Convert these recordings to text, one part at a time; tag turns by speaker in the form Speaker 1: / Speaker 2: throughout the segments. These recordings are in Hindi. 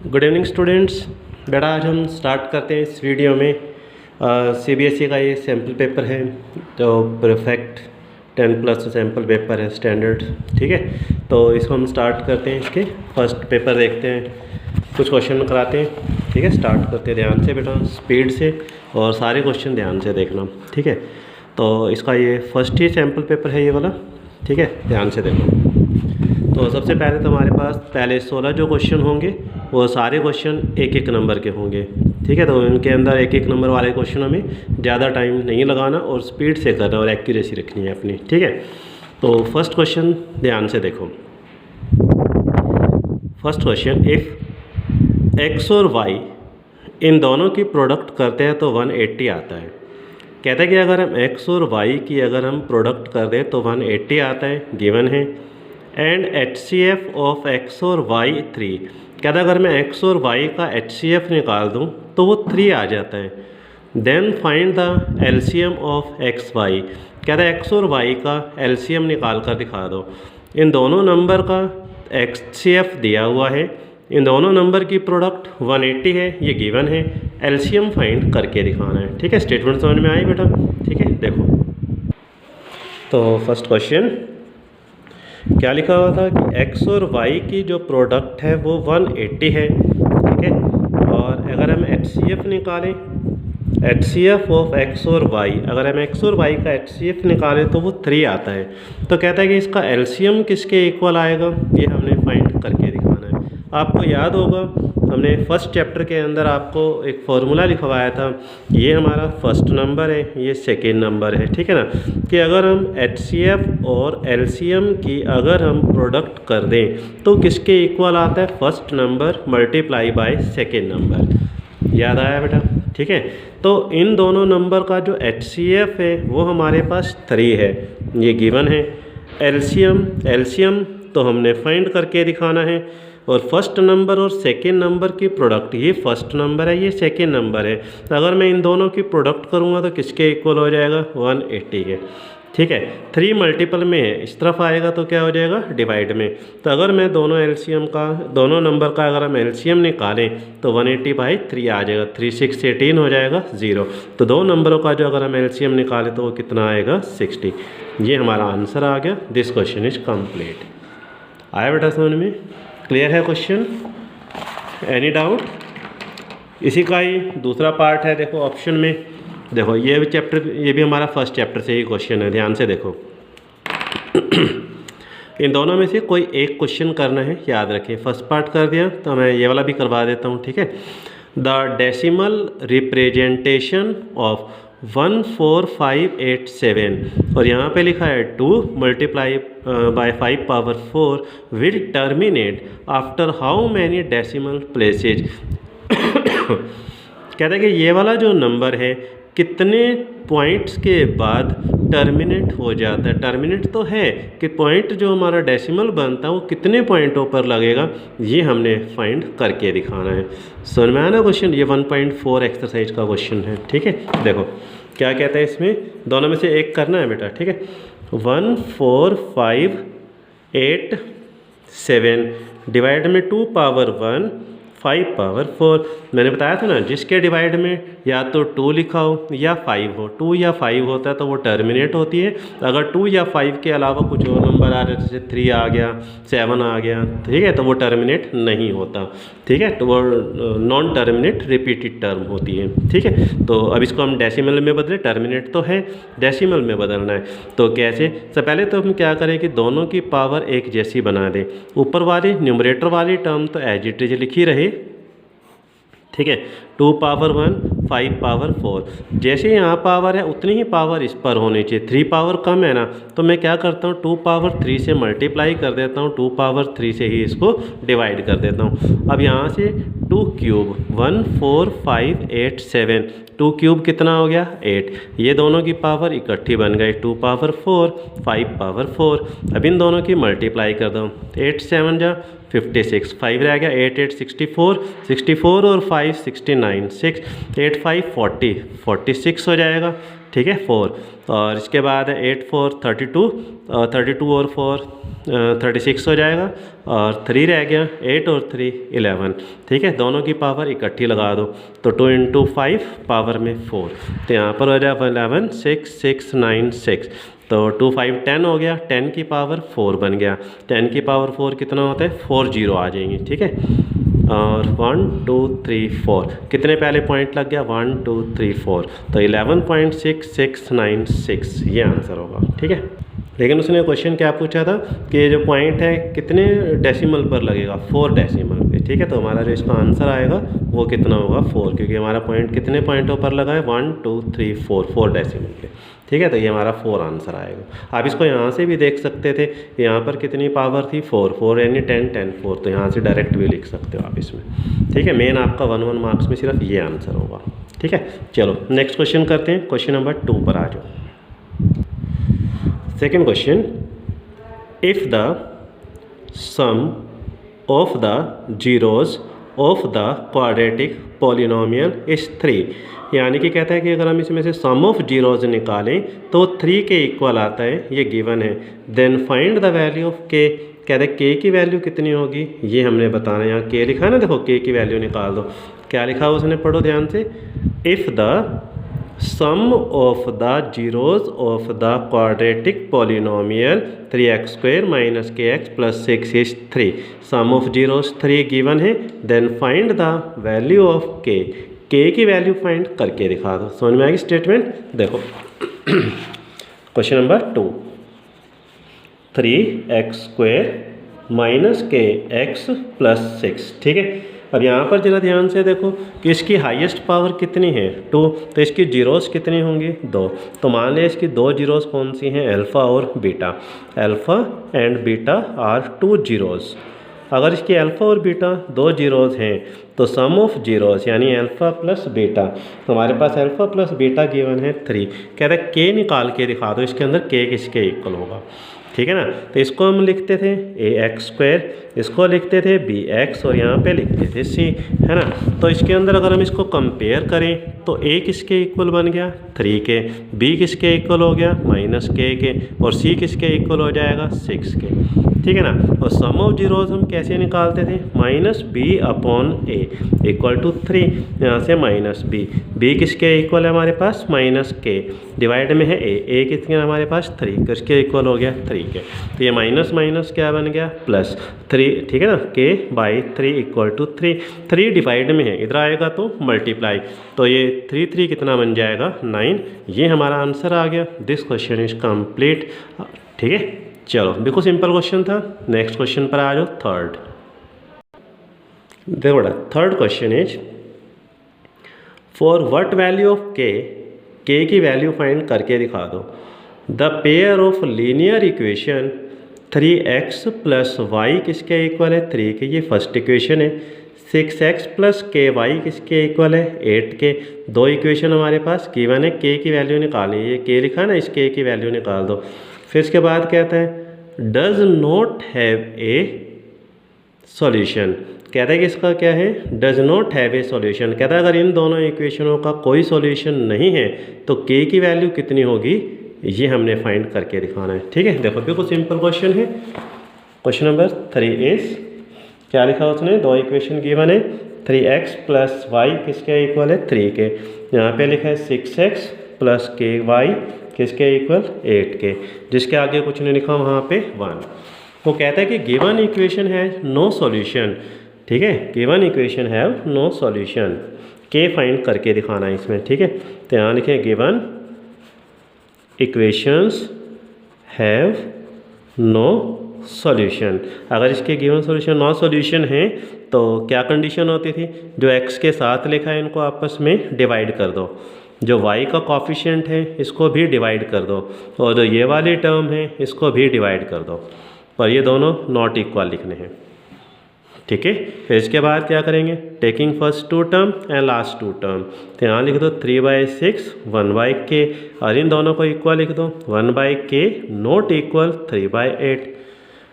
Speaker 1: Good evening students. बेटा आज हम स्टार्ट करते हैं इस वीडियो में सीबीएसई का ये सैम्पल पेपर है, जो परफेक्ट 10+ सैम्पल पेपर है स्टैंडर्ड। ठीक है, तो इसको हम स्टार्ट करते हैं। इसके फर्स्ट पेपर देखते हैं, कुछ क्वेश्चन कराते हैं। ठीक है, स्टार्ट करते हैं ध्यान से बेटा, स्पीड से, और सारे क्वेश्चन ध्यान से देखना। ठीक है, तो इसका ये फर्स्ट ही सैम्पल पेपर है ये वाला। ठीक है, ध्यान से देखो। तो सबसे पहले तो हमारे पास पहले 16 जो क्वेश्चन होंगे वो सारे क्वेश्चन एक एक नंबर के होंगे। ठीक है, तो इनके अंदर एक एक नंबर वाले क्वेश्चनों में ज़्यादा टाइम नहीं लगाना और स्पीड से करना और एक्यूरेसी रखनी है अपनी। ठीक है, तो फर्स्ट क्वेश्चन ध्यान से देखो। फर्स्ट क्वेश्चन, इफ़ एक्स और वाई इन दोनों की प्रोडक्ट करते हैं तो 180 आता है। कहता है कि अगर हम एक्स और वाई की अगर हम प्रोडक्ट कर दें तो 180 आता है, गिवन है। एंड HCF ऑफ एक्स और वाई 3। कहता है अगर मैं एक्स और वाई का HCF निकाल दूं तो वो 3 आ जाता है। Then find the LCM of X Y. कहता है एक्स और वाई का LCM निकाल कर दिखा दो। इन दोनों नंबर का HCF दिया हुआ है, इन दोनों नंबर की प्रोडक्ट 180 है, ये गिवन है। LCM फाइंड करके दिखाना है। ठीक है, स्टेटमेंट समझ में आई बेटा? ठीक है, देखो तो फर्स्ट क्वेश्चन क्या लिखा हुआ था कि x और y की जो प्रोडक्ट है वो 180 है। ठीक है, और अगर हम HCF निकालें, HCF ऑफ x और y, अगर हम x और y का HCF निकालें तो वो 3 आता है। तो कहता है कि इसका LCM किसके इक्वल आएगा, ये हमने फाइंड करके दिखाना है। आपको याद होगा हमने फर्स्ट चैप्टर के अंदर आपको एक फॉर्मूला लिखवाया था, ये हमारा फर्स्ट नंबर है, ये सेकेंड नंबर है। ठीक है ना, कि अगर हम HCF और LCM की अगर हम प्रोडक्ट कर दें तो किसके इक्वल आता है, first number multiply by second number. याद आया बेटा? ठीक है, तो इन दोनों नंबर का जो HCF है वो हमारे पास 3 है, ये गिवन है। LCM तो हमने फाइंड करके दिखाना है। और फर्स्ट नंबर और सेकेंड नंबर की प्रोडक्ट, ये फर्स्ट नंबर है, ये सेकेंड नंबर है। तो अगर मैं इन दोनों की प्रोडक्ट करूँगा तो किसके इक्वल हो जाएगा, 180 के। ठीक है, 3 मल्टीपल में है, इस तरफ आएगा तो क्या हो जाएगा, डिवाइड में। तो अगर मैं दोनों LCM का, दोनों नंबर का अगर हम LCM निकालें तो 180/3 आ जाएगा, 3 6 18 हो जाएगा 0। तो दो नंबरों का जो अगर हम LCM निकालें तो वो कितना आएगा, 60। ये हमारा आंसर आ गया। This question is complete. आया बेटा समझ में? क्लियर है क्वेश्चन? Any doubt? इसी का ही दूसरा पार्ट है, देखो ऑप्शन में। देखो ये भी चैप्टर, ये भी हमारा फर्स्ट चैप्टर से ही क्वेश्चन है, ध्यान से देखो। इन दोनों में से कोई एक क्वेश्चन करना है, याद रखें। फर्स्ट पार्ट कर दिया तो मैं ये वाला भी करवा देता हूँ। ठीक है, द डेसिमल रिप्रेजेंटेशन ऑफ 14587, और यहाँ पे लिखा है 2 multiply by 5 power 4 will terminate after how many decimal places. कहते हैं कि ये वाला जो नंबर है कितने पॉइंट्स के बाद टर्मिनेट हो जाता है। टर्मिनेट तो है कि पॉइंट जो हमारा डेसिमल बनता है वो कितने पॉइंटों पर लगेगा, ये हमने फाइंड करके दिखाना है। समझ में आया ना क्वेश्चन? ये 1.4 एक्सरसाइज का क्वेश्चन है। ठीक है, देखो क्या कहता है इसमें, दोनों में से एक करना है बेटा। ठीक है, 14587 डिवाइड में 2 पावर 1 5 पावर 4। मैंने बताया था ना, जिसके डिवाइड में या तो 2 लिखा हो या 5 हो, 2 या 5 होता है तो वो टर्मिनेट होती है। अगर 2 या 5 के अलावा कुछ और नंबर आ रहे, जैसे 3 आ गया, 7 आ गया, ठीक है, तो वो टर्मिनेट नहीं होता। ठीक है, तो वो नॉन टर्मिनेट रिपीटेड टर्म होती है। ठीक है, तो अब इसको हम डेसिमल में बदले, टर्मिनेट तो है, डेसिमल में बदलना है। तो कैसे? सबसे पहले तो हम क्या करें कि दोनों की पावर एक जैसी बना दें। ऊपर वाली न्यूमरेटर वाली टर्म तो एज इट इज लिखी रहे। ठीक है, 2 पावर 1 5 पावर 4, जैसे यहाँ पावर है उतनी ही पावर इस पर होनी चाहिए। 3 पावर कम है ना, तो मैं क्या करता हूँ, 2 पावर 3 से मल्टीप्लाई कर देता हूँ, 2 पावर 3 से ही इसको डिवाइड कर देता हूँ। अब यहाँ से 2 क्यूब 14587, 2 क्यूब कितना हो गया, 8। ये दोनों की पावर इकट्ठी बन गई, 2 पावर 4 5 पावर 4। अब इन दोनों की मल्टीप्लाई कर दो, 8 7 जा 56, 5 रह गया, 8 8 64, 64 और 5 69, 6 8 5 40, 46 हो जाएगा। ठीक है 4, और इसके बाद 8 4 32, 32 और 4 36 हो जाएगा, और 3 रह गया, 8 और 3 11, ठीक है। दोनों की पावर इकट्ठी लगा दो तो 2 × 5 पावर में 4, तो यहाँ पर हो जाएगा 11 6 6 9 6, तो 2 5 10 हो गया, 10 की पावर 4 बन गया, 10 की पावर 4 कितना होता है 4 0 आ जाएंगी, ठीक है। और 1 2 3 4 कितने पहले पॉइंट लग गया 1 2 3 4, तो 11.6696 ये आंसर होगा, ठीक है। लेकिन उसने क्वेश्चन क्या पूछा था कि ये जो पॉइंट है कितने डेसिमल पर लगेगा 4 डेसिमल पे, ठीक है। तो हमारा जो इसका आंसर आएगा वो कितना होगा 4, क्योंकि हमारा पॉइंट कितने पॉइंटों पर लगा है 1 2 3 4 डेसिमल पे, ठीक है। तो ये हमारा 4 आंसर आएगा। आप इसको यहाँ से भी देख सकते थे, यहाँ पर कितनी पावर थी 4 यानी 10 10 4, तो यहाँ से डायरेक्ट भी लिख सकते हो आप इसमें, ठीक है। मेन आपका 1 1 मार्क्स में सिर्फ ये आंसर होगा, ठीक है। चलो नेक्स्ट क्वेश्चन करते हैं, क्वेश्चन नंबर 2 पर आ जाओ। Second question, if the sum of the zeros of the quadratic polynomial is 3, यानी कि कहता है कि अगर हम इसमें से सम ऑफ जीरोज निकालें तो 3 के इक्वल आता है, ये गिवन है। Then find the value of K, कहते हैं के की वैल्यू कितनी होगी ये हमने बताना है। यहाँ के लिखा है ना, देखो के की वैल्यू निकाल दो, क्या लिखा है उसने, पढ़ो ध्यान से। If the sum of the zeros of the quadratic polynomial 3x² - kx + 6 is 3, sum of zeros 3 given है, then find the value of k की वैल्यू फाइंड करके दिखा दो। समझ में आएगी स्टेटमेंट, देखो क्वेश्चन नंबर 2, 3x² - kx + 6, ठीक है। अब यहाँ पर जरा ध्यान से देखो कि इसकी हाईएस्ट पावर कितनी है 2, तो इसकी जीरोस कितनी होंगी 2, तो मान लिया इसकी 2 जीरोस कौन सी हैं अल्फ़ा और beta, alpha and beta are 2 zeros. अगर इसकी अल्फ़ा और बीटा 2 जीरोस हैं तो सम ऑफ जीरोस यानी अल्फ़ा प्लस बीटा, तो हमारे पास अल्फ़ा प्लस बीटा गिवन है 3, कहते हैं के निकाल के दिखा दो इसके अंदर के किसके इक्वल होगा, ठीक है ना। तो इसको हम लिखते थे ax², इसको लिखते थे bx और यहाँ पे लिखते थे c, है ना। तो इसके अंदर अगर हम इसको कंपेयर करें तो a किसके इक्वल बन गया 3 के, b किसके इक्वल हो गया -k के, और c किसके इक्वल हो जाएगा 6 के, ठीक है ना। और सम ऑफ जीरोज हम कैसे निकालते थे -b/a = 3, यहाँ से -b, b किसके इक्वल है हमारे पास -k, डिवाइड में है a किसके हमारे पास 3, किसके इक्वल हो गया 3 के, तो ये माइनस माइनस क्या बन गया +3, ठीक है ना। k/3 = 3, 3 डिवाइड में है, इधर आएगा तो मल्टीप्लाई, तो ये 3 3 कितना बन जाएगा 9, ये हमारा आंसर आ गया। दिस क्वेश्चन इज कंप्लीट, ठीक है। चलो बिल्कुल सिंपल क्वेश्चन था। नेक्स्ट क्वेश्चन पर आ जाओ, थर्ड। देखो बेटा, third question is for what value of k की वैल्यू फाइंड करके दिखा दो। The pair of linear equation 3x + y किसके इक्वल है 3 के, ये फर्स्ट इक्वेशन है। 6x + ky किसके इक्वल है 8 के। दो इक्वेशन हमारे पास गिवन है, के की वैल्यू निकालनी है, ये के लिखा है ना, इस के की वैल्यू निकाल दो। फिर इसके बाद कहता है does not have a solution, कहता है कि इसका क्या है does not have a solution, कहता है अगर इन दोनों इक्वेशनों का कोई सॉल्यूशन नहीं है तो के की वैल्यू कितनी होगी ये हमने फाइंड करके दिखाना है, ठीक है। देखो बिल्कुल सिंपल क्वेश्चन है। क्वेश्चन नंबर 3 इज, क्या लिखा उसने, दो इक्वेशन गिवन है, 3x + y किसके इक्वल है 3 के, यहाँ पे लिखा है 6x + ky किसके इक्वल 8 के, जिसके आगे कुछ नहीं लिखा वहाँ पे 1। वो कहता है कि गिवन इक्वेशन है नो सॉल्यूशन, ठीक है, गिवन इक्वेशन है नो सॉल्यूशन, के फाइंड करके दिखाना है इसमें, ठीक है। तो यहाँ लिखें given equations have no solution. अगर इसके गिवन सॉल्यूशन नो सॉल्यूशन है तो क्या कंडीशन होती थी, जो x के साथ लिखा है इनको आपस में डिवाइड कर दो, जो y का कॉफिशिएंट है इसको भी डिवाइड कर दो, और जो ये वाली टर्म है इसको भी डिवाइड कर दो, पर ये दोनों नॉट इक्वल लिखने हैं, ठीक है। फिर इसके बाद क्या करेंगे, taking first 2 term and last 2 term, तो यहाँ लिख दो 3/6 1/k, और इन दोनों को इक्वल लिख दो 1/k नॉट इक्वल 3/8।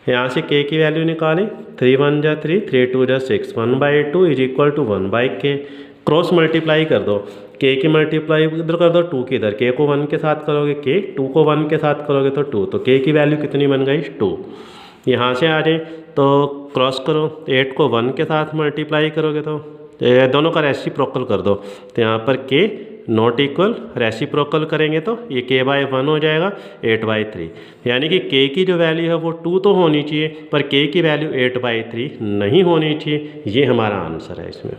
Speaker 1: यहाँ से k की वैल्यू निकालें, 3 1 जा 3, 3 2 जा 6, 1/2 = 1/k, क्रॉस मल्टीप्लाई कर दो, के की मल्टीप्लाई इधर कर दो, 2 की इधर, के को 1 के साथ करोगे के, 2 को 1 के साथ करोगे तो 2, तो के की वैल्यू कितनी बन गई 2। यहाँ से आ जाए तो क्रॉस करो, 8 को 1 के साथ मल्टीप्लाई करोगे तो दोनों का रेसिप्रोकल कर दो, तो यहाँ पर के नॉट इक्वल, रेसिप्रोकल करेंगे तो ये k/1 हो जाएगा 8/3, यानी कि k की जो वैल्यू है वो 2 तो होनी चाहिए, पर k की वैल्यू 8/3 नहीं होनी चाहिए। ये हमारा आंसर है इसमें,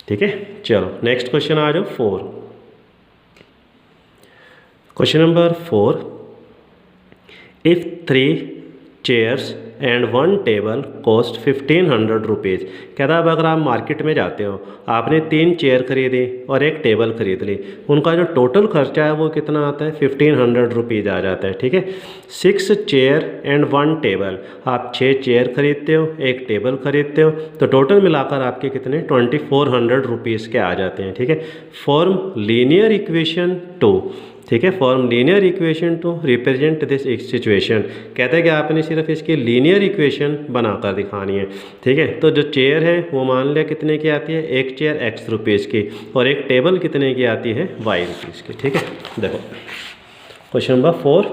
Speaker 1: ठीक है। चलो नेक्स्ट क्वेश्चन आ जाओ 4। Question number 4, if 3 chairs and 1 table cost 1500 rupees. कहता है अब अगर आप मार्केट में जाते हो, आपने 3 चेयर खरीदी और 1 टेबल खरीद ली, उनका जो टोटल खर्चा है वो कितना आता है 1500 रुपीज़ आ जाता है, ठीक है। 6 चेयर एंड 1 टेबल, आप 6 चेयर खरीदते हो, 1 टेबल खरीदते हो, तो टोटल मिलाकर आपके कितने 2400 रुपीज़ के आ जाते हैं, ठीक है। फॉर्म लीनियर इक्वेशन 2, ठीक है, form linear equation two represent this situation. कहते हैं कि आपने सिर्फ इसकी लीनियर इक्वेशन बनाकर दिखानी है, ठीक है। तो जो चेयर है वो मान लिया कितने की आती है, एक चेयर x रुपीज़ की, और एक टेबल कितने की आती है y रुपीज़ की, ठीक है। देखो question number 4,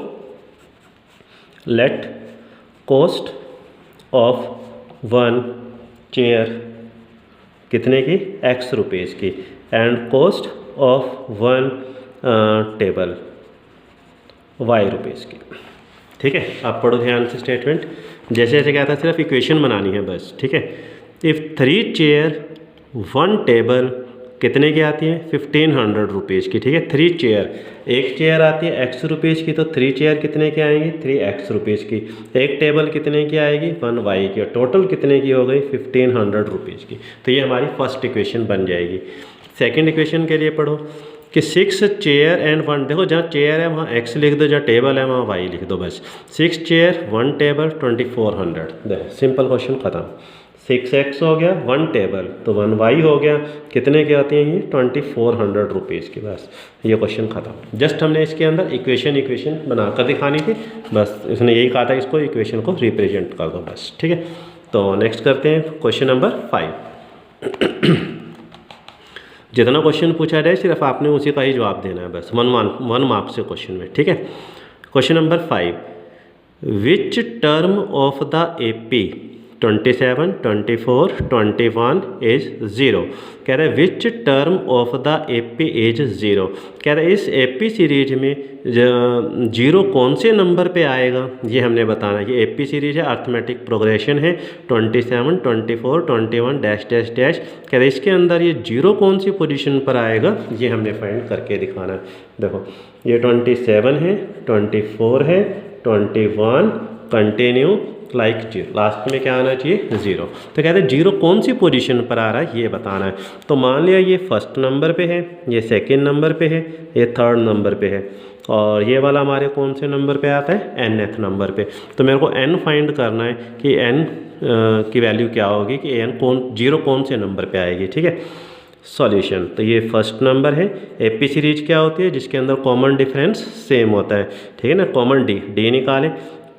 Speaker 1: let cost of 1 chair कितने की x रुपीज़ की, and cost of 1 table y rupees की, ठीक है। आप पढ़ो ध्यान से स्टेटमेंट, जैसे जैसे क्या था, सिर्फ इक्वेशन बनानी है बस, ठीक है। इफ़ 3 चेयर 1 टेबल कितने की आती है 1500 रुपीज़ की, ठीक है। 3 चेयर, एक चेयर आती है x रुपीज़ की, तो 3 चेयर कितने की आएंगी 3x रुपीज़ की, एक टेबल कितने की आएगी 1y की, और टोटल कितने की हो गई 1500 रुपीज़ की। तो ये हमारी फर्स्ट इक्वेशन बन जाएगी। सेकेंड इक्वेशन के लिए पढ़ो कि 6 चेयर एंड 1, देखो जहाँ चेयर है वहाँ x लिख दो, जहाँ टेबल है वहाँ y लिख दो बस। 6 चेयर 1 टेबल 2400, देखो सिंपल क्वेश्चन ख़त्म। 6x हो गया, 1 टेबल तो 1y हो गया, कितने की आती हैं ये 2400 रुपीज़ की, बस ये क्वेश्चन ख़त्म। जस्ट हमने इसके अंदर इक्वेशन बनाकर दिखानी थी, बस इसने यही कहा था, इसको इक्वेशन को रिप्रेजेंट कर दो बस, ठीक है। तो नेक्स्ट करते हैं क्वेश्चन नंबर 5। जितना क्वेश्चन पूछा जाए सिर्फ आपने उसी का ही जवाब देना है बस, 1 मार्क्स से क्वेश्चन में, ठीक है। Question number 5, which term of the AP 27, 24, 21 is 0। कह रहा है which term of the AP is 0। कह रहा है इस AP सीरीज में 0 कौन से नंबर पे आएगा ये हमने बताना है। ये AP सीरीज है, अर्थमेटिक प्रोग्रेशन है, 27, 24, 21 डैश डैश डैश। कह रहा है इसके अंदर ये 0 कौन सी पोजीशन पर आएगा ये हमने फाइंड करके दिखाना है। देखो ये 27 है, 24 है, 21 कंटिन्यू लाइक 0, लास्ट में क्या आना चाहिए 0। तो कहते हैं 0 कौन सी पोजीशन पर आ रहा है ये बताना है। तो मान लिया ये फर्स्ट नंबर पे है, ये सेकंड नंबर पे है, ये थर्ड नंबर पे है, और ये वाला हमारे कौन से नंबर पे आता है nth नंबर पे। तो मेरे को n फाइंड करना है कि n की वैल्यू क्या होगी, कि n 0 कौन से नंबर पे आएगी, ठीक है। सॉल्यूशन, तो ये फर्स्ट नंबर है। AP सीरीज क्या होती है, जिसके अंदर कॉमन डिफरेंस सेम होता है, ठीक है ना। कॉमन डी निकाले,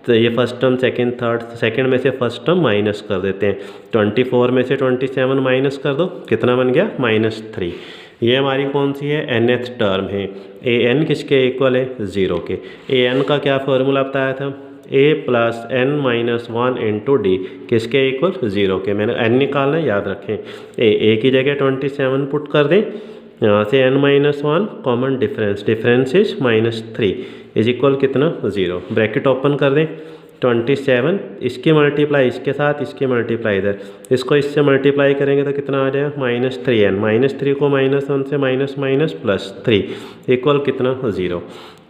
Speaker 1: तो ये first term second third, second में से फर्स्ट टर्म माइनस कर देते हैं। 24 में से 27 माइनस कर दो, कितना बन गया -3। ये हमारी कौन सी है nth टर्म है। an किसके इक्वल है 0 के। an का क्या फॉर्मूला बताया था, a + n - 1 × d किसके इक्वल 0 के। मैंने n निकालना है, याद रखें। a की जगह 27 पुट कर दें, यहाँ से n - 1 common difference is -3 is equal कितना 0। ब्रैकेट ओपन कर दें, 27 इसकी मल्टीप्लाई इसके साथ, इसकी मल्टीप्लाई इधर, इसको इससे मल्टीप्लाई करेंगे तो कितना आ जाएगा -3n। -3 को -1 से माइनस +3 इक्वल कितना 0।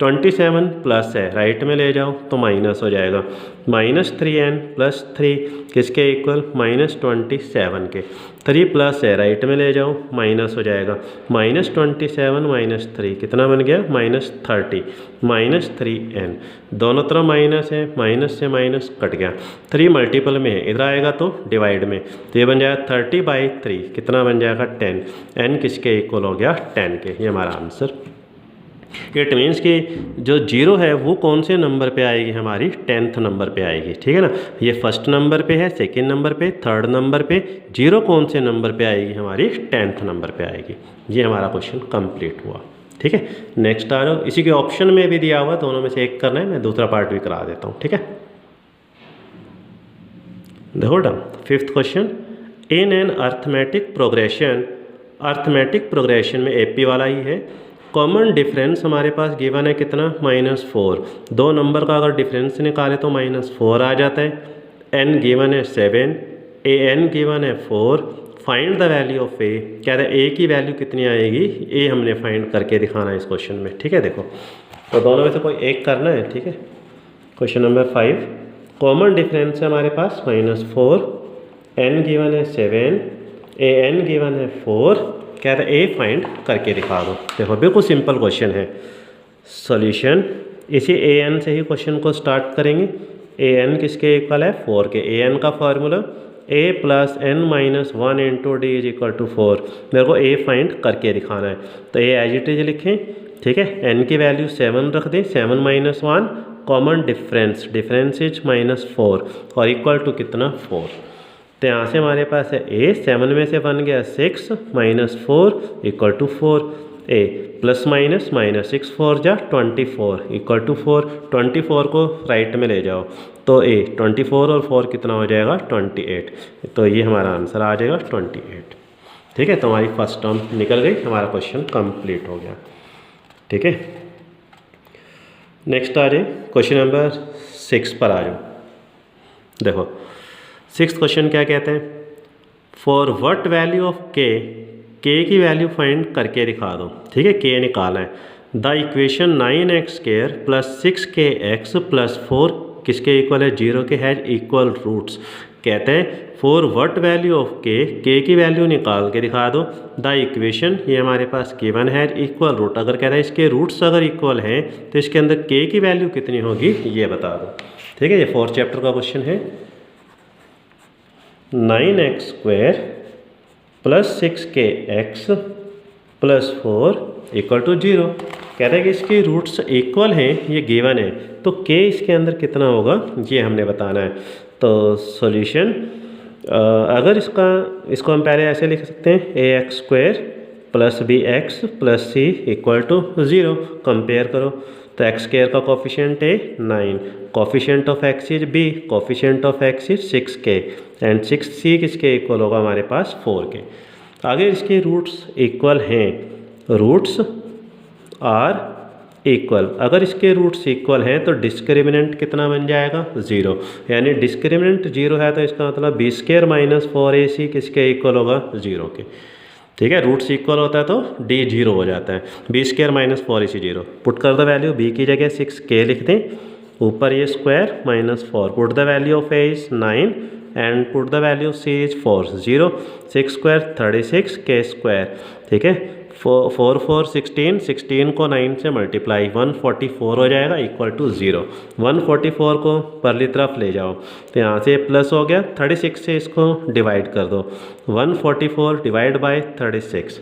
Speaker 1: 27 प्लस है, राइट में ले जाओ तो माइनस हो जाएगा। -3n + 3 किसके इक्वल -27 के। 3 प्लस है, राइट में ले जाओ माइनस हो जाएगा। -27 - 3 कितना बन गया -30 -3n। दोनों तरफ माइनस है, माइनस से माइनस कट गया। 3 मल्टीपल में है, इधर आएगा तो डिवाइड में, तो ये बन जाएगा 30/3 कितना बन जाएगा 10। n किसके इक्वल हो गया 10 के। ये हमारा आंसर इट मीन्स कि जो जीरो है वो कौन से नंबर पे आएगी, हमारी 10th नंबर पे आएगी। ठीक है ना, ये फर्स्ट नंबर पे है, सेकंड नंबर पे, थर्ड नंबर पे, जीरो कौन से नंबर पे आएगी, हमारी 10th नंबर पे आएगी। ये हमारा क्वेश्चन कंप्लीट हुआ। ठीक है, नेक्स्ट आ रहा, इसी के ऑप्शन में भी दिया हुआ, दोनों में से एक करना है, मैं दूसरा पार्ट भी करा देता हूँ। ठीक है, देखो done. Fifth question, in an arithmetic progression, arithmetic progression में एपी वाला ही है। कॉमन डिफरेंस हमारे पास गिवन है कितना, -4। दो नंबर का अगर डिफरेंस निकाले तो -4 आ जाता है। एन गिवन है 7, ए एन गिवन है 4। फाइंड द वैल्यू ऑफ ए, कहते हैं ए की वैल्यू कितनी आएगी, ए हमने फाइंड करके दिखाना है इस क्वेश्चन में। ठीक है, देखो तो दोनों में से कोई एक करना है। ठीक है, क्वेश्चन नंबर 5, कॉमन डिफरेंस है हमारे पास -4, एन गिवन है 7, ए एन गिवन है 4, कहते हैं ए फाइंड करके दिखा दो। देखो बिल्कुल सिंपल क्वेश्चन है। सॉल्यूशन, इसी ए एन से ही क्वेश्चन को स्टार्ट करेंगे। ए एन किसके इक्वल है, 4 के। ए एन का फार्मूला a + n - 1 × d = 4। मेरे को ए फाइंड करके दिखाना है, तो ए एज इट इज लिखें। ठीक है, n की वैल्यू 7 रख दें, 7 - 1, कॉमन डिफरेंस, डिफरेंस इज -4 और इक्वल टू कितना, 4। तो यहाँ से हमारे पास है ए, 7 में से बन गया 6 - 4 = 4। ए प्लस माइनस -6 4 जा 24 = 4। 24 को राइट में ले जाओ तो ए 24 और 4 कितना हो जाएगा, 28। तो ये हमारा आंसर आ जाएगा 28। ठीक है, तो हमारी फर्स्ट टर्म निकल गई, हमारा क्वेश्चन कंप्लीट हो गया। ठीक है, नेक्स्ट आ जाए क्वेश्चन नंबर 6 पर आ जाओ। देखो 6th क्वेश्चन क्या कहते हैं, for what value of k की वैल्यू फाइंड करके दिखा दो। ठीक है, के निकाला है। द इक्वेशन 9x² + 6kx + 4 किसके इक्वल है, 0 के हैज इक्वल रूट्स। कहते हैं for what value of k की वैल्यू निकाल के दिखा दो। द इक्वेशन, ये हमारे पास गिवन है इक्वल रूट। अगर कहता है इसके रूट्स अगर इक्वल हैं तो इसके अंदर के की वैल्यू कितनी होगी, ये बता दो। ठीक है, ये 4th चैप्टर का क्वेश्चन है। 9x² + 6kx + 4 = 0। कहता है कि इसके रूट्स इक्वल हैं, ये गिवन है, तो k इसके अंदर कितना होगा ये हमने बताना है। तो सॉल्यूशन, अगर इसको हम पहले ऐसे लिख सकते हैं, ax² + bx + c = 0। कंपेयर करो तो x² का कोफिशिएंट है 9, coefficient of x is b, coefficient of x is 6k and 6c किसके इक्वल होगा हमारे पास 4k। अगर इसके रूट्स इक्वल हैं, रूट्स आर इक्वल, अगर इसके रूट्स इक्वल हैं तो डिस्क्रिमिनेंट कितना बन जाएगा, 0। यानी डिस्क्रिमिनेंट 0 है तो इसका मतलब b² - 4ac किसके इक्वल होगा, 0 के। ठीक है, रूट्स इक्वल होता है तो d 0 हो जाता है, b² - 4ac 0। पुट कर द वैल्यू, b की जगह 6k लिख दें, ऊपर ये square -4। Put the value of a is 9 and put the value c is 4। 0 6² 36 k²। ठीक है, 4 4 16, 16 को 9 से मल्टीप्लाई, 144 हो जाएगा इक्वल टू 0। 144 को परली तरफ ले जाओ तो यहाँ से प्लस हो गया, 36 से इसको डिवाइड कर दो, 144 डिवाइड बाय 36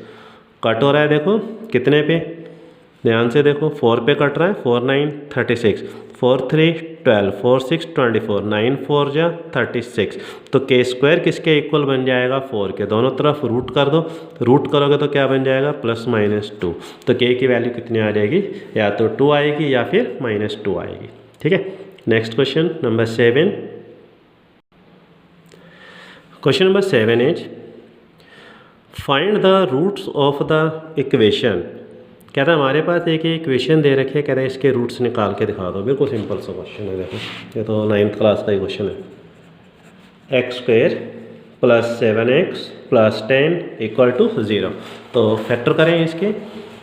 Speaker 1: कट हो रहा है। देखो कितने पे, ध्यान से देखो, 4 पे कट रहा है, 4 9 36, 4 3 12, 4 6 24, 9 4 जा 36। तो k² किसके इक्वल बन जाएगा, 4 के। दोनों तरफ रूट कर दो, रूट करोगे तो क्या बन जाएगा, +-2। तो k की वैल्यू कितनी आ जाएगी, या तो 2 आएगी या फिर -2 आएगी। ठीक है, next question number 7। Question number 7 is find the roots of the equation. कहता है हमारे पास एक इक्वेशन दे रखी है, कहता है इसके रूट्स निकाल के दिखा दो। बिल्कुल सिंपल सा क्वेश्चन है, देखो ये तो 9th क्लास का ही क्वेश्चन है। x² + 7x + 10 = 0। तो फैक्टर करें इसके,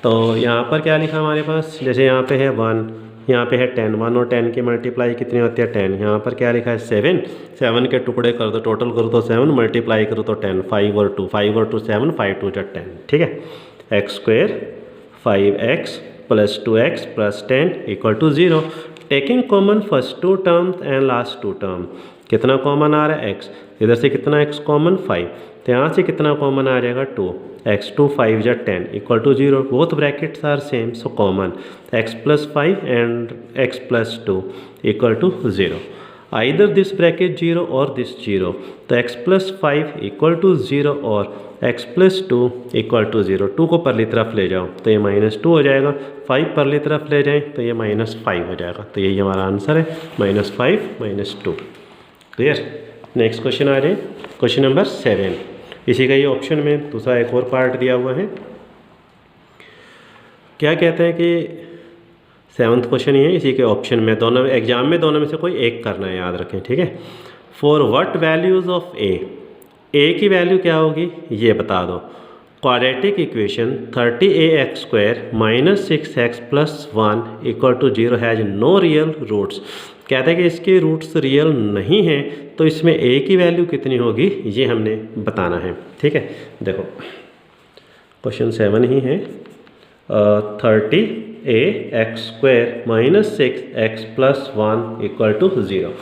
Speaker 1: तो यहाँ पर क्या लिखा हमारे पास, जैसे यहाँ पे है 1, यहाँ पे है 10, 1 और 10 की मल्टीप्लाई कितनी होती है, 10। यहाँ पर क्या लिखा है 7, 7 के टुकड़े कर दो, टोटल करो तो 7, मल्टीप्लाई करो तो 10, 5 और 2, 5 और 2 7, 5 2 जा 10। ठीक है, x² 5x + 2x + 10 = 0। Taking common first 2 terms and last 2 term, कितना कॉमन आ रहा है, x, इधर से कितना x कॉमन 5, तो यहाँ से कितना कॉमन आ जाएगा 2, x2 5 जा 10 equal to 0, both brackets are same, so common x + 5 and x + 2 equal to 0, either this bracket 0 और दिस 0, तो x + 5 इक्वल टू 0 और x + 2 इक्वल टू 0। 2 को परली तरफ ले जाओ तो ये -2 हो जाएगा, 5 परली तरफ ले जाएं तो ये -5 हो जाएगा, तो यही हमारा आंसर है, -5 - 2। क्लियर। नेक्स्ट क्वेश्चन आ जाए, क्वेश्चन नंबर 7। इसी का ये ऑप्शन में दूसरा एक और पार्ट दिया हुआ है। क्या कहते हैं कि 7th क्वेश्चन ही है, इसी के ऑप्शन में दोनों एग्जाम में दोनों में से कोई एक करना है, याद रखें, ठीक है। For what values of A की वैल्यू क्या होगी ये बता दो। Quadratic equation 30ax² - 6x + 1 equal to 0 has no real roots. कहते हैं कि इसके रूट्स रियल नहीं हैं, तो इसमें a की वैल्यू कितनी होगी ये हमने बताना है, ठीक है। देखो क्वेश्चन 7 ही है, 30ax² - 6x + 1 इक्वल टू 0।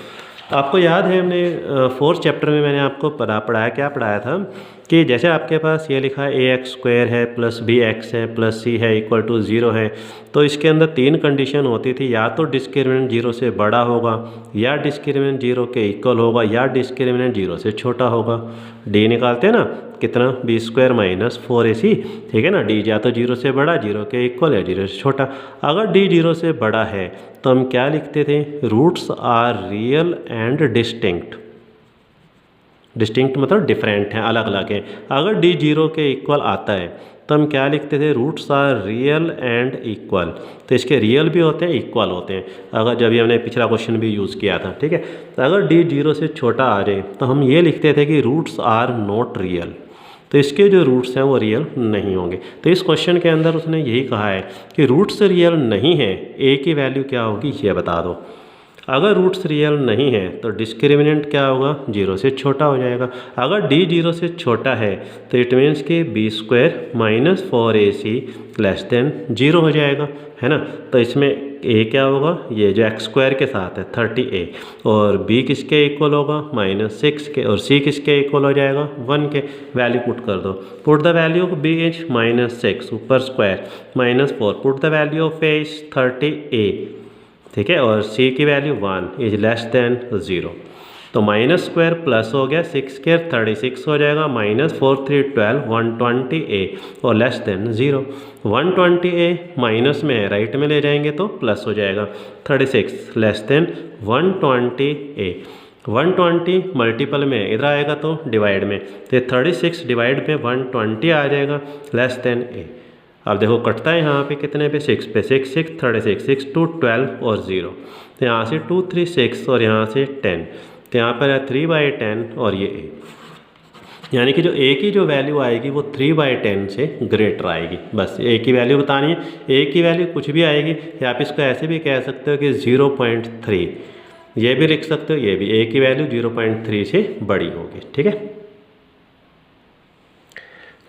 Speaker 1: आपको याद है हमने 4th चैप्टर में मैंने आपको पढ़ाया, क्या पढ़ाया था कि जैसे आपके पास ये लिखा है ax² है + bx है + c है इक्वल टू 0 है, तो इसके अंदर 3 कंडीशन होती थी, या तो डिस्क्रिमिनेंट 0 से बड़ा होगा, या डिस्क्रिमिनेंट 0 के इक्वल होगा, या डिस्क्रिमिनेंट 0 से छोटा होगा। डी निकालते हैं ना, कितना b² - 4ac, ठीक है ना। डी या तो 0 से बड़ा, 0 के इक्वल, या 0 से छोटा। अगर डी 0 से बड़ा है तो हम क्या लिखते थे, roots are real and distinct. Distinct मतलब डिफरेंट हैं, अलग अलग हैं। अगर डी 0 के इक्वल आता है तो हम क्या लिखते थे, roots are real and equal. तो इसके रियल भी होते हैं, इक्वल होते हैं। अगर जब हमने पिछला क्वेश्चन भी यूज़ किया था, ठीक है। तो अगर डी 0 से छोटा आ जाए तो हम ये लिखते थे कि रूट्स आर नॉट रियल, तो इसके जो रूट्स हैं वो रियल नहीं होंगे। तो इस क्वेश्चन के अंदर उसने यही कहा है कि रूट्स रियल नहीं है, ए की वैल्यू क्या होगी ये बता दो। अगर रूट्स रियल नहीं है तो डिस्क्रिमिनेंट क्या होगा, 0 से छोटा हो जाएगा। अगर डी 0 से छोटा है तो इट मीन्स कि b² - 4ac < 0 हो जाएगा, है ना। तो इसमें a क्या होगा, ये जो x² के साथ है 30a, और b किसके इक्वल होगा, -6 के, और c किसके इक्वल हो जाएगा, 1 के। वैल्यू पुट कर दो। Put the value of b is -6 ऊपर square -4, put the value of a is 30a, ठीक है, और c की वैल्यू 1 इज < 0। तो -² प्लस हो गया, 6² 36 हो जाएगा, -4 3 12 120a और <0। 120a माइनस में है, राइट में ले जाएंगे तो प्लस हो जाएगा, 36 <120a। 120 मल्टीपल में इधर आएगा तो डिवाइड में, तो 36 डिवाइड में 120 आ जाएगा a। अब देखो कटता है यहाँ पे कितने पे, 6 पे, 6 6 36, 6 2 12 और 0, तो यहाँ से 2 3 6 और यहाँ से 10, तो यहाँ पर है 3/10 और ये a, यानी कि जो a की जो वैल्यू आएगी वो 3/10 से ग्रेटर आएगी। बस a की वैल्यू बतानी है, a की वैल्यू कुछ भी आएगी, या आप इसको ऐसे भी कह सकते हो कि 0.3, ये भी लिख सकते हो, ये भी a की वैल्यू 0.3 से बड़ी होगी, ठीक है।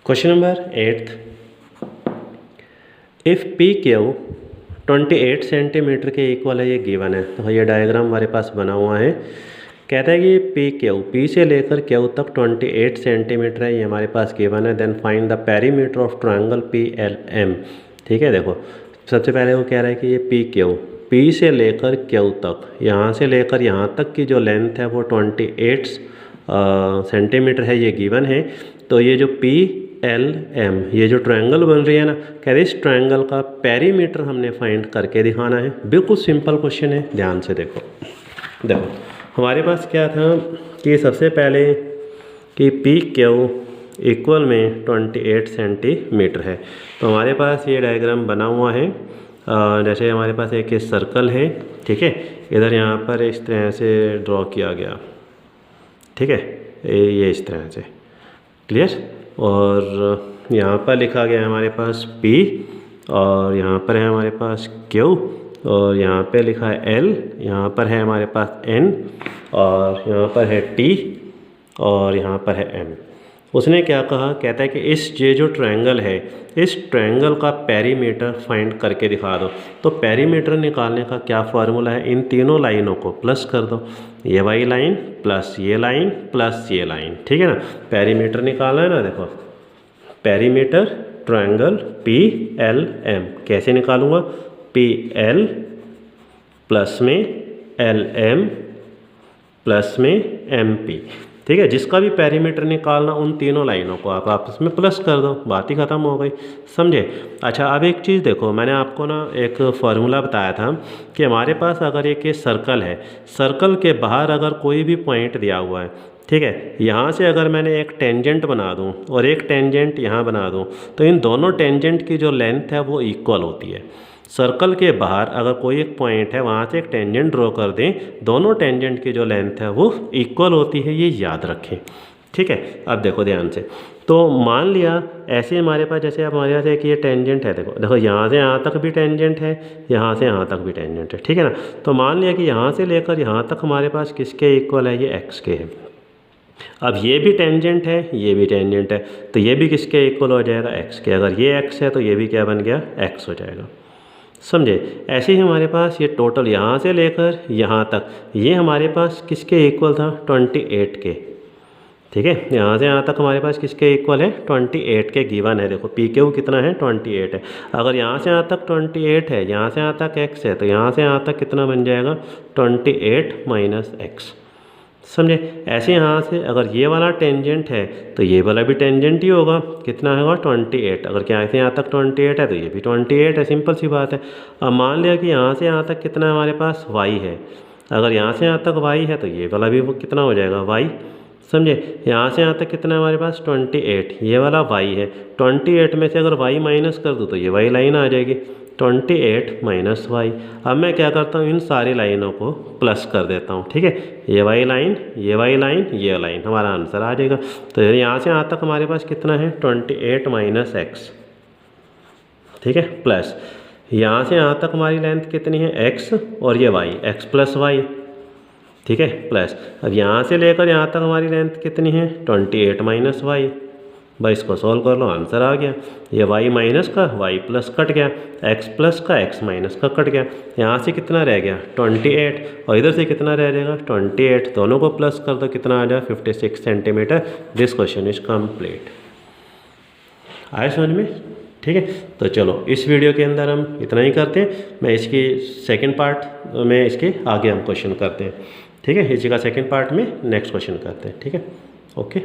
Speaker 1: Question number 8, if PQ 28 centimetre के इक्वल है, ये गिवन है। तो ये डायग्राम हमारे पास बना हुआ है। कहता है कि PQ, P से लेकर Q तक 28 सेंटीमीटर है, ये हमारे पास गिवन है। Then find the perimeter of triangle PLM, ठीक है। देखो सबसे पहले वो कह रहा है कि ये PQ, P से लेकर Q तक, यहाँ से लेकर यहाँ तक की जो लेंथ है वो 28 सेंटीमीटर है, ये गिवन है। तो ये जो PLM, ये जो ट्रायंगल बन रही है ना, कह रहे इस ट्रायंगल का पेरीमीटर हमने फाइंड करके दिखाना है। बिल्कुल सिंपल क्वेश्चन है, ध्यान से देखो। देखो हमारे पास क्या था कि सबसे पहले कि PQ इक्वल में 28 सेंटीमीटर है। तो हमारे पास ये डायग्राम बना हुआ है, जैसे हमारे पास एक सर्कल है, ठीक है। इधर यहाँ पर इस तरह से ड्रॉ किया गया, ठीक है, ये इस तरह से, क्लियर। और यहाँ पर लिखा गया है हमारे पास P, और यहाँ पर है हमारे पास Q, और यहाँ पे लिखा है L, यहाँ पर है हमारे पास N, और यहाँ पर है T, और यहाँ पर है M। उसने क्या कहा, कहता है कि इस ये जो ट्रायंगल है, इस ट्रायंगल का पेरीमीटर फाइंड करके दिखा दो। तो पेरीमीटर निकालने का क्या फार्मूला है, इन तीनों लाइनों को प्लस कर दो, ये वाली लाइन प्लस ये लाइन प्लस ये लाइन, ठीक है ना। पेरीमीटर निकालना है ना, देखो पेरीमीटर ट्रायंगल PLM कैसे निकालूंगा, PL प्लस में LM प्लस में MP, ठीक है। जिसका भी पेरीमीटर निकालना, उन तीनों लाइनों को आप आपस में प्लस कर दो, बात ही ख़त्म हो गई, समझे। अच्छा अब एक चीज़ देखो, मैंने आपको ना एक फार्मूला बताया था कि हमारे पास अगर एक ये सर्कल है, सर्कल के बाहर अगर कोई भी पॉइंट दिया हुआ है, ठीक है, यहाँ से अगर मैंने एक टेंजेंट बना दूँ और एक टेंजेंट यहाँ बना दूँ, तो इन दोनों टेंजेंट की जो लेंथ है वो इक्वल होती है। सर्कल के बाहर अगर कोई एक पॉइंट है, वहाँ से एक टेंजेंट ड्रॉ कर दें, दोनों टेंजेंट की जो लेंथ है वो इक्वल होती है, ये याद रखें, ठीक है। अब देखो ध्यान से, तो मान लिया ऐसे हमारे पास, जैसे अब हमारे पास एक ये टेंजेंट है, देखो देखो यहाँ से यहाँ तक भी टेंजेंट है, यहाँ से यहाँ तक भी टेंजेंट है, ठीक है ना। तो मान लिया कि यहाँ से लेकर यहाँ तक हमारे पास किसके इक्वल है, ये x के है। अब ये भी टेंजेंट है, ये भी टेंजेंट है, तो ये भी किसके इक्वल हो जाएगा, x के। अगर ये x है तो ये भी क्या बन गया, x हो जाएगा, समझे। ऐसे ही हमारे पास ये टोटल यहाँ से लेकर यहाँ तक, ये हमारे पास किसके इक्वल था, 28 के, ठीक है। यहाँ से यहाँ तक हमारे पास किसके इक्वल है, 28 के गिवन है। देखो PQ कितना है, 28 है। अगर यहाँ से यहाँ तक 28 है, यहाँ से यहाँ तक x है, तो यहाँ से यहाँ तक कितना बन जाएगा, 28 माइनस x, समझे। ऐसे यहाँ से अगर ये वाला टेंजेंट है तो ये वाला भी टेंजेंट ही होगा, कितना होगा, 28। अगर यहाँ से यहाँ तक 28 है तो ये भी 28 है, सिंपल सी बात है। अब मान लिया कि यहाँ से यहाँ तक कितना हमारे पास y है, अगर यहाँ से यहाँ तक y है तो ये वाला भी वो कितना हो जाएगा, y, समझे। यहाँ से यहाँ तक कितना है हमारे पास, 28, ये वाला y है। 28 में से अगर y माइनस कर दूँ तो ये वाली लाइन आ जाएगी, 28 माइनस y। अब मैं क्या करता हूँ, इन सारी लाइनों को प्लस कर देता हूँ, ठीक है। ये वाली लाइन, ये वाली लाइन, ये लाइन, हमारा आंसर आ जाएगा। तो यहाँ से यहाँ तक हमारे पास कितना है, 28 माइनस x, ठीक है, प्लस यहाँ से यहाँ तक हमारी लेंथ कितनी है, x, और ये y, x प्लस y, ठीक है, प्लस अब यहाँ से लेकर यहाँ तक हमारी लेंथ कितनी है, 28 माइनस y। भाई इसको सॉल्व कर लो, आंसर आ गया। ये y माइनस का y प्लस कट गया, x प्लस का x माइनस का कट गया। यहाँ से कितना रह गया, 28, और इधर से कितना रह जाएगा, 28। दोनों को प्लस कर दो, कितना आ जाए, 56 centimetre. This question is complete. आए समझ में, ठीक है। तो चलो इस वीडियो के अंदर हम इतना ही करते हैं। मैं इसकी सेकंड पार्ट में इसके आगे हम क्वेश्चन करते हैं, ठीक है। इसी का सेकंड पार्ट में नेक्स्ट क्वेश्चन करते हैं, ठीक है, ओके।